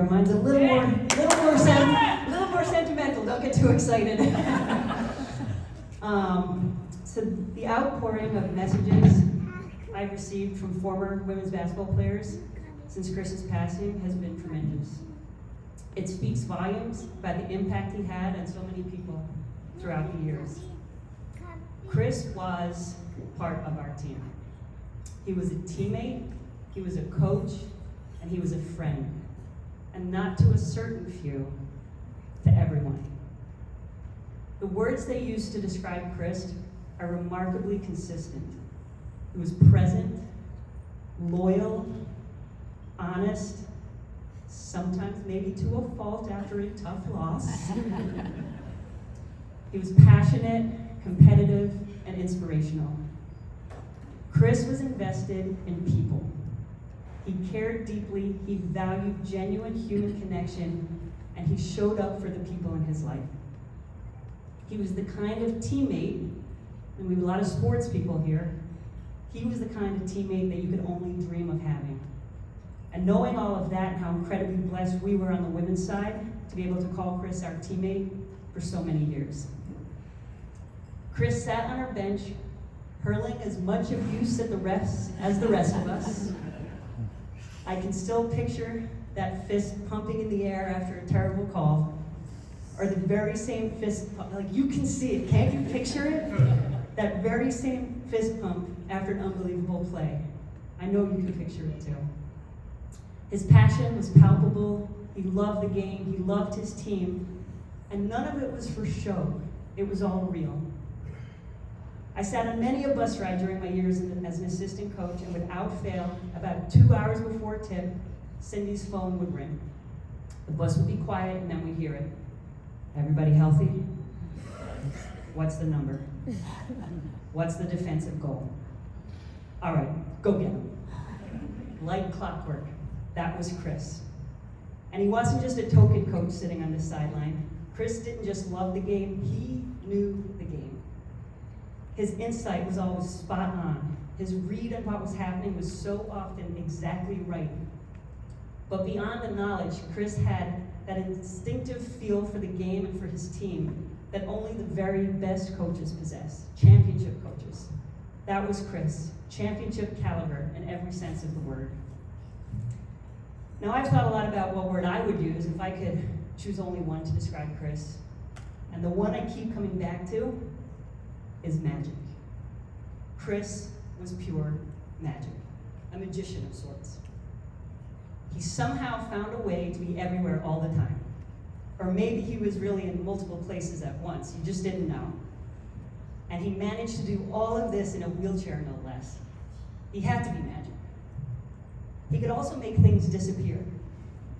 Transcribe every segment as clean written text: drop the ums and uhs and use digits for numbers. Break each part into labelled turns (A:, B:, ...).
A: here. Mine's a little more sentimental. Don't get too excited. So the outpouring of messages I've received from former women's basketball players since Chris's passing has been tremendous. It speaks volumes about the impact he had on so many people throughout the years. Chris was part of our team. He was a teammate, he was a coach, and he was a friend. And not to a certain few, to everyone. The words they used to describe Chris are remarkably consistent. He was present, loyal, honest, sometimes maybe to a fault after a tough loss. He was passionate, competitive, and inspirational. Chris was invested in people. He cared deeply, he valued genuine human connection, and he showed up for the people in his life. He was the kind of teammate, and we have a lot of sports people here, he was the kind of teammate that you could only dream of having. And knowing all of that and how incredibly blessed we were on the women's side to be able to call Chris our teammate for so many years. Chris sat on our bench, hurling as much abuse at the refs as the rest of us. I can still picture that fist pumping in the air after a terrible call, or the very same fist pump, like you can see it, can't you picture it? That very same fist pump after an unbelievable play. I know you can picture it too. His passion was palpable, he loved the game, he loved his team, and none of it was for show, it was all real. I sat on many a bus ride during my years as an assistant coach, and without fail, about 2 hours before tip, Cindy's phone would ring. The bus would be quiet, and then we'd hear it. Everybody healthy? What's the number? What's the defensive goal? All right, go get him. Like clockwork, that was Chris. And he wasn't just a token coach sitting on the sideline. Chris didn't just love the game, he knew the game. His insight was always spot on. His read on what was happening was so often exactly right. But beyond the knowledge, Chris had that instinctive feel for the game and for his team that only the very best coaches possess, championship coaches. That was Chris, championship caliber in every sense of the word. Now I've thought a lot about what word I would use if I could choose only one to describe Chris. And the one I keep coming back to is magic. Chris was pure magic, a magician of sorts. He somehow found a way to be everywhere all the time. Or maybe he was really in multiple places at once, you just didn't know. And he managed to do all of this in a wheelchair, no less. He had to be magic. He could also make things disappear.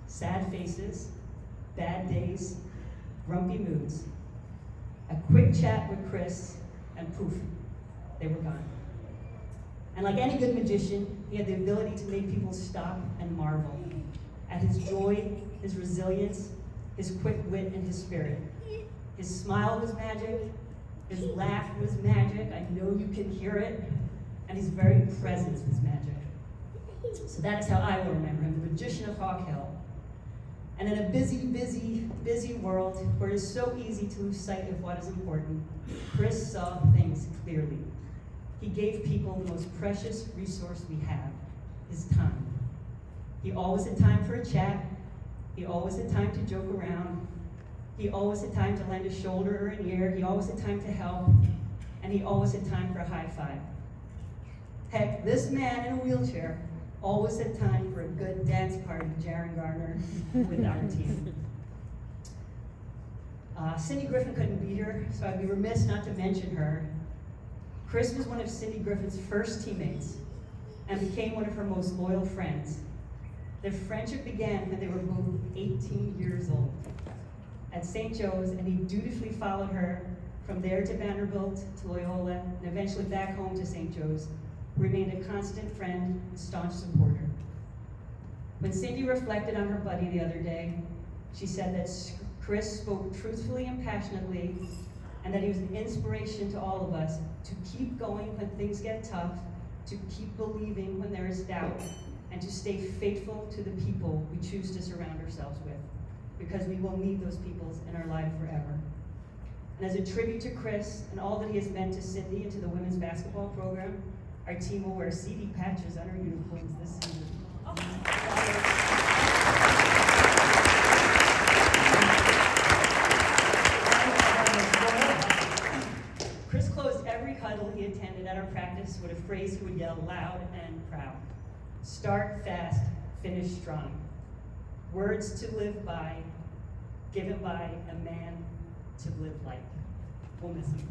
A: Sad faces, bad days, grumpy moods. A quick chat with Chris, and poof, they were gone. And like any good magician, he had the ability to make people stop and marvel at his joy, his resilience, his quick wit, and his spirit. His smile was magic, his laugh was magic, I know you can hear it, and his very presence was magic. So that's how I will remember him, the magician of Hawk Hill. And in a busy world where it is so easy to lose sight of what is important, Chris saw things clearly. He gave people the most precious resource we have, his time. He always had time for a chat. He always had time to joke around. He always had time to lend a shoulder or an ear. He always had time to help. And he always had time for a high five. Heck, this man in a wheelchair always had time for a good dance party, Jaron Garner, with our team. Cindy Griffin couldn't be here, so I'd be remiss not to mention her. Chris was one of Cindy Griffin's first teammates and became one of her most loyal friends. Their friendship began when they were both 18 years old at St. Joe's, and he dutifully followed her from there to Vanderbilt, to Loyola, and eventually back home to St. Joe's, remained a constant friend and staunch supporter. When Cindy reflected on her buddy the other day, she said that Chris spoke truthfully and passionately, and that he was an inspiration to all of us to keep going when things get tough, to keep believing when there is doubt, and to stay faithful to the people we choose to surround ourselves with, because we will need those people in our life forever. And as a tribute to Chris and all that he has meant to Sydney and to the women's basketball program, our team will wear CD patches on our uniforms this season. Chris closed every huddle he attended at our practice with a phrase he would yell loud and proud. Start fast, finish strong. Words to live by, given by a man to live like. We'll miss him.